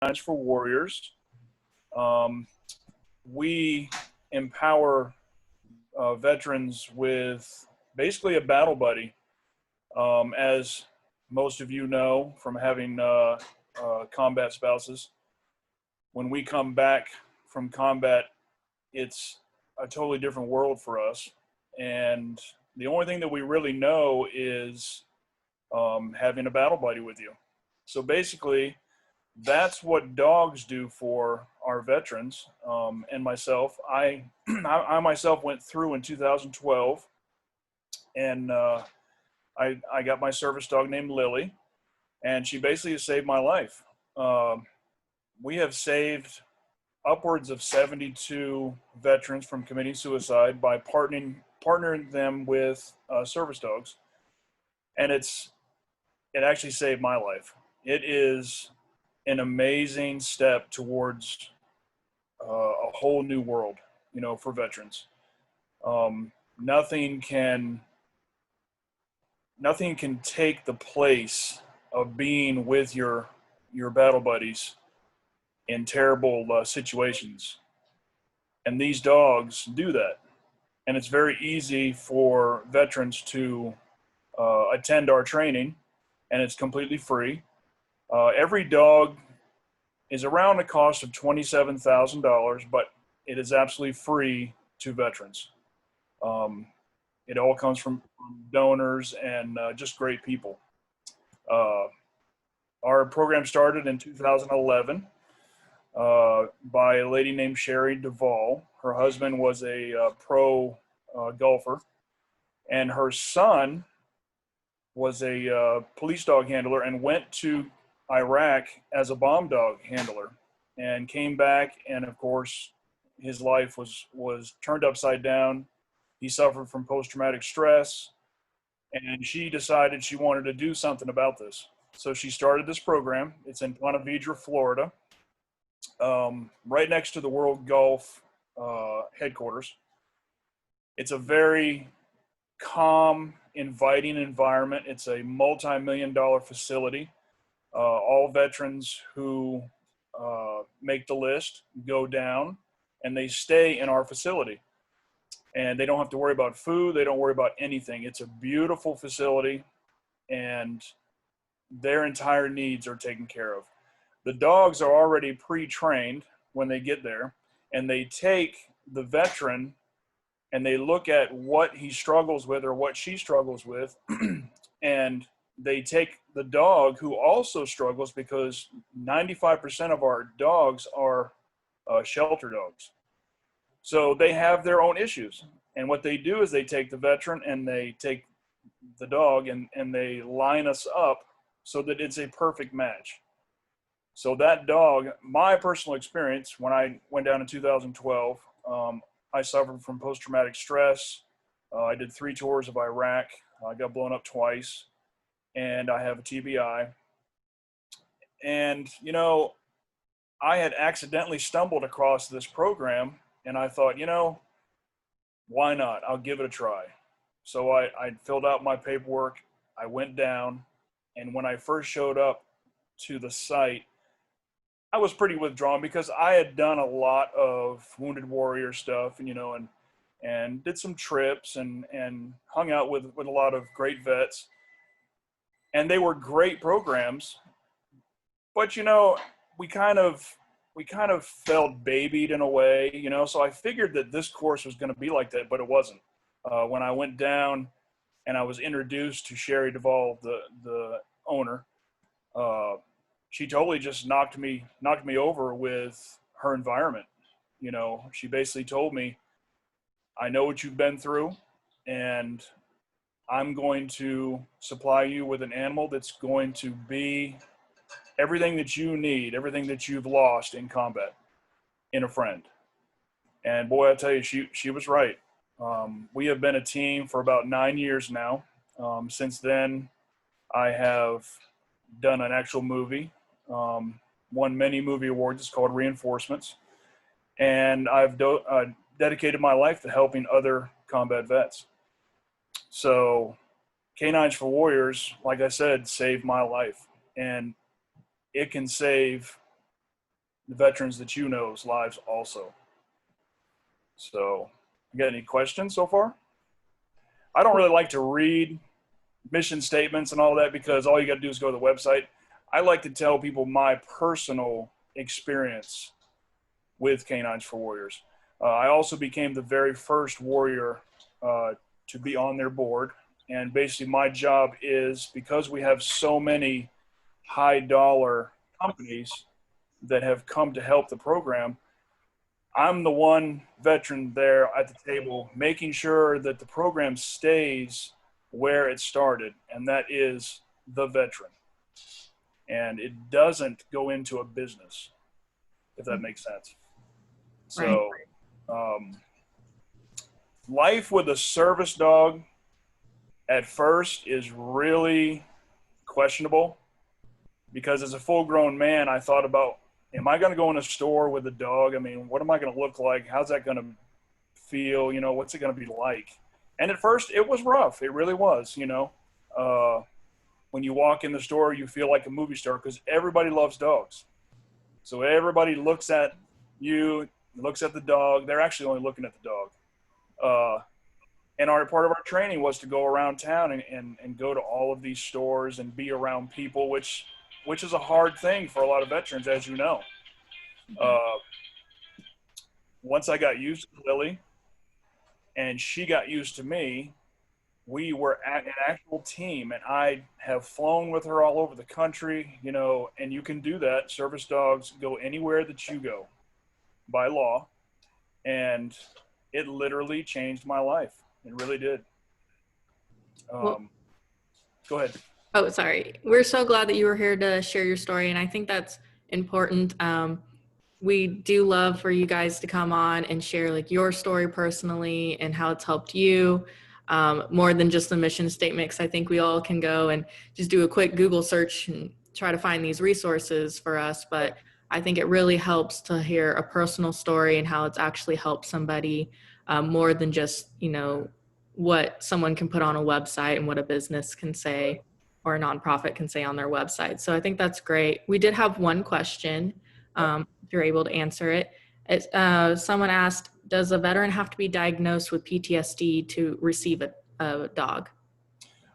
K9's for Warriors. Um, we empower veterans with basically a battle buddy. As most of you know from having combat spouses, when we come back from combat, it's a totally different world for us. And the only thing that we really know is having a battle buddy with you. So basically, that's what dogs do for our veterans and myself. I myself went through in 2012, and I got my service dog named Lily, and she basically saved my life. Um, we have saved upwards of 72 veterans from committing suicide by partnering them with service dogs, and it actually saved my life. It is an amazing step towards a whole new world, for veterans. Um, nothing can nothing can take the place of being with your battle buddies in terrible situations, and these dogs do that. And it's very easy for veterans to attend our training, and it's completely free. Every dog is around a cost of $27,000, but it is absolutely free to veterans. Um, it all comes from donors and just great people. Uh, our program started in 2011 by a lady named Sherry Duvall. Her husband was a pro golfer, and her son was a police dog handler and went to Iraq as a bomb dog handler, and came back, and of course his life was turned upside down. He suffered from post-traumatic stress, and she decided she wanted to do something about this. So she started this program. It's in Ponte Vedra, Florida, right next to the World Golf headquarters. It's a very calm, inviting environment. It's a multi-million-dollar facility. All veterans who make the list go down, and they stay in our facility. And they don't have to worry about food. They don't worry about anything. It's a beautiful facility, and their entire needs are taken care of. The dogs are already pre-trained when they get there, and they take the veteran and they look at what he struggles with or what she struggles with, and they take the dog who also struggles, because 95% of our dogs are shelter dogs. So they have their own issues. And what they do is they take the veteran and they take the dog, and they line us up so that it's a perfect match. So that dog, my personal experience, when I went down in 2012, I suffered from post-traumatic stress. I did 3 tours of Iraq. I got blown up twice, and I have a TBI. And, I had accidentally stumbled across this program, and I thought, why not? I'll give it a try. So I filled out my paperwork. I went down, and when I first showed up to the site, I was pretty withdrawn because I had done a lot of Wounded Warrior stuff, and did some trips and hung out with a lot of great vets, and they were great programs. But we kind of felt babied in a way, So I figured that this course was going to be like that, but it wasn't. When I went down and I was introduced to Sherry Duvall, the owner, she totally just knocked me over with her environment. She basically told me, I know what you've been through, and I'm going to supply you with an animal that's going to be everything that you need, everything that you've lost in combat, in a friend. And boy, I tell you, she was right. We have been a team for about 9 years now. Since then, I have done an actual movie, won many movie awards. It's called Reinforcements. And I've dedicated my life to helping other combat vets. So K9's for Warriors, like I said, saved my life. And it can save the veterans that you know's lives also. So, you got any questions so far? I don't really like to read mission statements and all that because all you got to do is go to the website. I like to tell people my personal experience with K9's for Warriors. I also became the very first warrior to be on their board. And basically, my job is, because we have so many high dollar companies that have come to help the program, I'm the one veteran there at the table making sure that the program stays where it started, and that is the veteran. And it doesn't go into a business, if that makes sense. Right. So, life with a service dog at first is really questionable, because as a full grown man, I thought about, am I going to go in a store with a dog? I mean, what am I going to look like? How's that going to feel? You know, what's it going to be like? And at first it was rough. It really was, you know. When you walk in the store, you feel like a movie star because everybody loves dogs. So everybody looks at you, looks at the dog. They're actually only looking at the dog. And part of our training was to go around town and go to all of these stores and be around people, which is a hard thing for a lot of veterans, as you know. Once I got used to Lily and she got used to me, we were at an actual team, and I have flown with her all over the country, you know, and you can do that. Service dogs go anywhere that you go by law, and it literally changed my life. It really did. Well, Go ahead. oh, sorry. We're so glad that you were here to share your story, and I think that's important. We do love for you guys to come on and share like your story personally and how it's helped you, more than just the mission statement. Because I think we all can go and just do a quick Google search and try to find these resources for us. But I think it really helps to hear a personal story and how it's actually helped somebody, more than just, you know, what someone can put on a website and what a business can say or a nonprofit can say on their website. So I think that's great. We did have one question. If you're able to answer it. Someone asked, does a veteran have to be diagnosed with PTSD to receive a dog?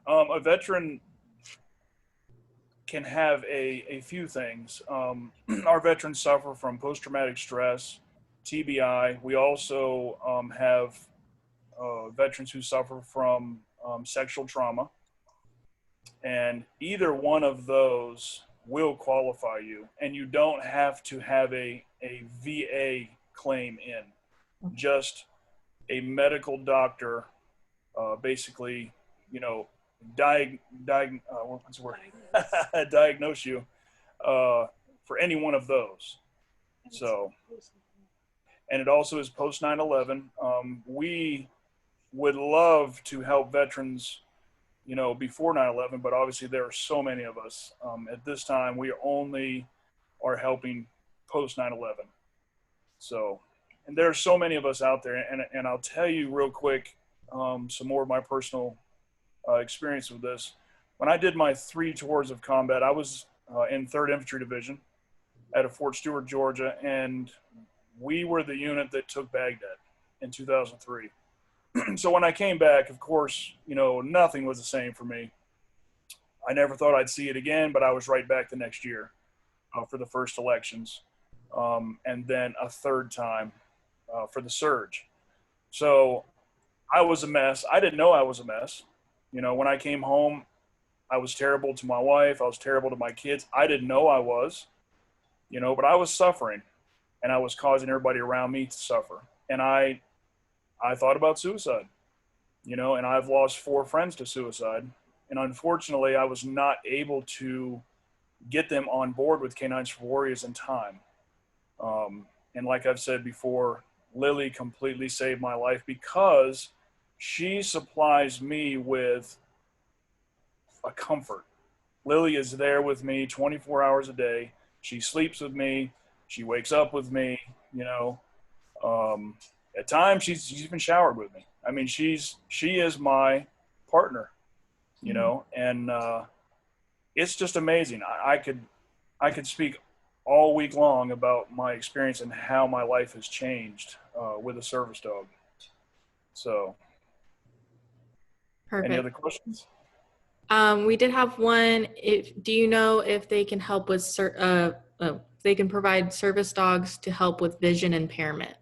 A veteran can have a few things. Our veterans suffer from post-traumatic stress, TBI. We also have veterans who suffer from sexual trauma. And either one of those will qualify you, and you don't have to have a VA claim in. Just a medical doctor, basically, you know, what's the word? Diagnose you for any one of those. So, and it also is post 9/11. We would love to help veterans, you know, before 9/11, but obviously there are so many of us. At this time, we only are helping post 9/11. So, and there are so many of us out there. And I'll tell you real quick some more of my personal experience with this. When I did my 3 tours of combat, I was in 3rd Infantry Division at Fort Stewart, Georgia, and we were the unit that took Baghdad in 2003. So when I came back, of course, you know, nothing was the same for me. I never thought I'd see it again, but I was right back the next year for the first elections, and then a 3rd time for the surge. So I was a mess. I didn't know I was a mess. You know, when I came home, I was terrible to my wife. I was terrible to my kids. I didn't know I was, you know, but I was suffering, and I was causing everybody around me to suffer. And I thought about suicide, you know, and I've lost 4 friends to suicide. And unfortunately, I was not able to get them on board with K9's for Warriors in time. And like I've said before, Lily completely saved my life because she supplies me with a comfort. Lily is there with me 24 hours a day. She sleeps with me. She wakes up with me, you know. At times she's even showered with me. I mean, she is my partner, you know, and it's just amazing. I could speak all week long about my experience and how my life has changed with a service dog. So, any Perfect. other questions? We did have one. Do you know if they can help with they can provide service dogs to help with vision impairment?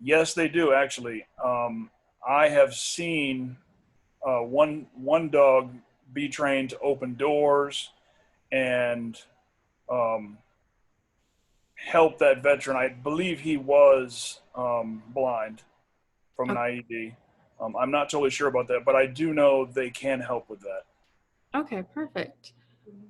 Yes, they do actually. I have seen one dog be trained to open doors and um, help that veteran. I believe he was blind from an Okay. IED. I'm not totally sure about that, but I do know they can help with that. Okay, perfect.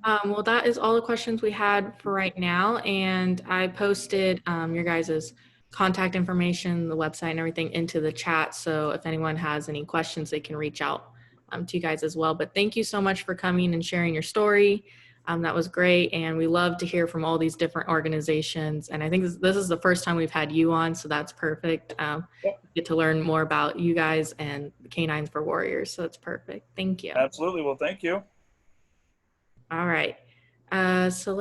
Well, that is all the questions we had for right now. And I posted your guys' contact information, the website, and everything into the chat. So if anyone has any questions, they can reach out to you guys as well. But thank you so much for coming and sharing your story. That was great. And we love to hear from all these different organizations. And I think this is the first time we've had you on. So that's perfect. Yep. Get to learn more about you guys and K9's for Warriors. So it's perfect. Thank you. Absolutely. Well, thank you. All right. So let's